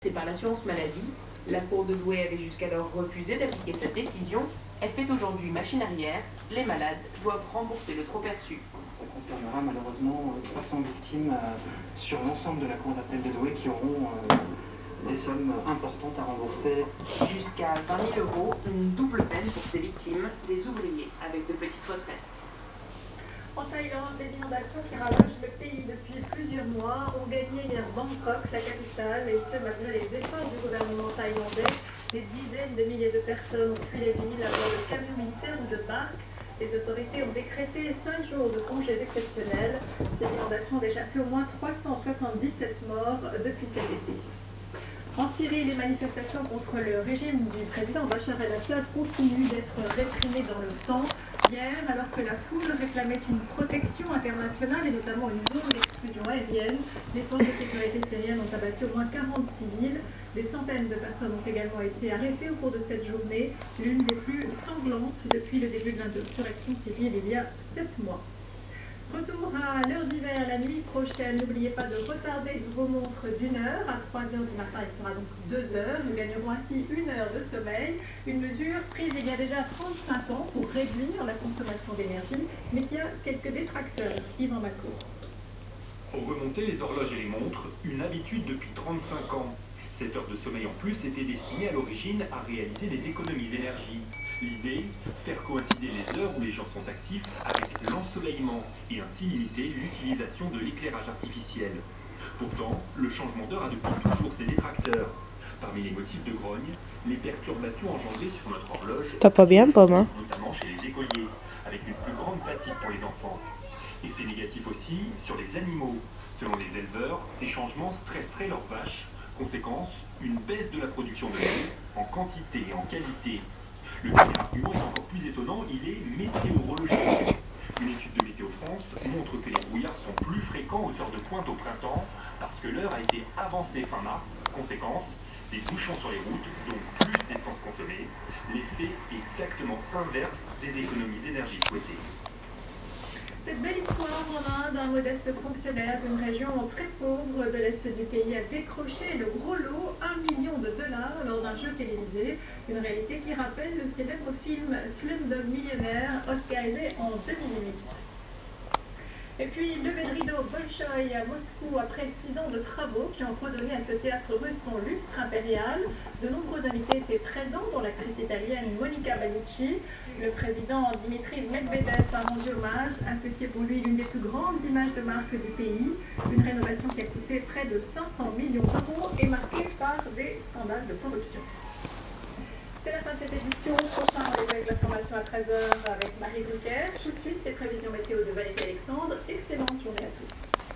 C'est par l'assurance maladie. La Cour de Douai avait jusqu'alors refusé d'appliquer cette décision. Elle fait aujourd'hui machine arrière. Les malades doivent rembourser le trop perçu. Ça concernera malheureusement 300 victimes sur l'ensemble de la Cour d'appel de Douai qui auront des sommes importantes à rembourser. Jusqu'à 20 000 €, une double peine pour ces victimes, des ouvriers avec de petites retraites. En Thaïlande, les inondations qui ravagent le pays depuis plusieurs mois ont gagné hier Bangkok, la capitale, et ce malgré les efforts du gouvernement thaïlandais. Des dizaines de milliers de personnes ont fui les villes à bord de camions militaires ou de barques. Les autorités ont décrété 5 jours de congés exceptionnels. Ces inondations ont déjà fait au moins 377 morts depuis cet été. En Syrie, les manifestations contre le régime du président Bachar el-Assad continuent d'être réprimées dans le sang. Hier, alors que la foule réclamait une protection internationale et notamment une zone d'exclusion aérienne, les forces de sécurité syriennes ont abattu au moins 40 civils. Des centaines de personnes ont également été arrêtées au cours de cette journée, l'une des plus sanglantes depuis le début de l'insurrection civile il y a 7 mois. Retour à l'heure d'hiver la nuit prochaine. N'oubliez pas de retarder vos montres d'1 heure. À 3 heures du matin, il sera donc 2 heures. Nous gagnerons ainsi 1 heure de sommeil. Une mesure prise il y a déjà 35 ans pour réduire la consommation d'énergie, mais qui a quelques détracteurs. Yvan Macour. Pour remonter les horloges et les montres, une habitude depuis 35 ans. Cette heure de sommeil en plus était destinée à l'origine à réaliser des économies d'énergie. L'idée, faire coïncider les heures où les gens sont actifs avec l'ensoleillement et ainsi limiter l'utilisation de l'éclairage artificiel. Pourtant, le changement d'heure a depuis toujours ses détracteurs. Parmi les motifs de grogne, les perturbations engendrées sur notre horloge, notamment chez les écoliers, avec une plus grande fatigue pour les enfants. Effet négatif aussi sur les animaux. Selon les éleveurs, ces changements stresseraient leurs vaches. Conséquence, une baisse de la production de lait en quantité et en qualité. Le dernier argument est encore plus étonnant, il est météorologique. Une étude de Météo France montre que les brouillards sont plus fréquents aux heures de pointe au printemps parce que l'heure a été avancée fin mars. Conséquence, des bouchons sur les routes, donc plus d'essence consommée. L'effet exactement inverse des économies d'énergie souhaitées. Cette belle histoire en Inde, un modeste fonctionnaire d'une région très pauvre de l'Est du pays a décroché le gros lot, $1 million lors d'un jeu télévisé. Une réalité qui rappelle le célèbre film Slumdog Millionnaire, oscarisé en 2008. Et puis, levé de rideau Bolchoï à Moscou après 6 ans de travaux qui ont redonné à ce théâtre russe son lustre impérial. De nombreux invités étaient présents, dont l'actrice italienne Monica Bellucci. Le président Dmitri Medvedev a rendu hommage à ce qui est pour lui l'une des plus grandes images de marque du pays. Une rénovation qui a coûté près de 500 millions d'euros et marquée par des scandales de corruption. C'est la fin de cette édition. Prochain rendez-vous avec l'information à 13 h avec Marie Bouquet. Tout de suite, les prévisions météo de Valérie Alexandre. Excellente journée à tous.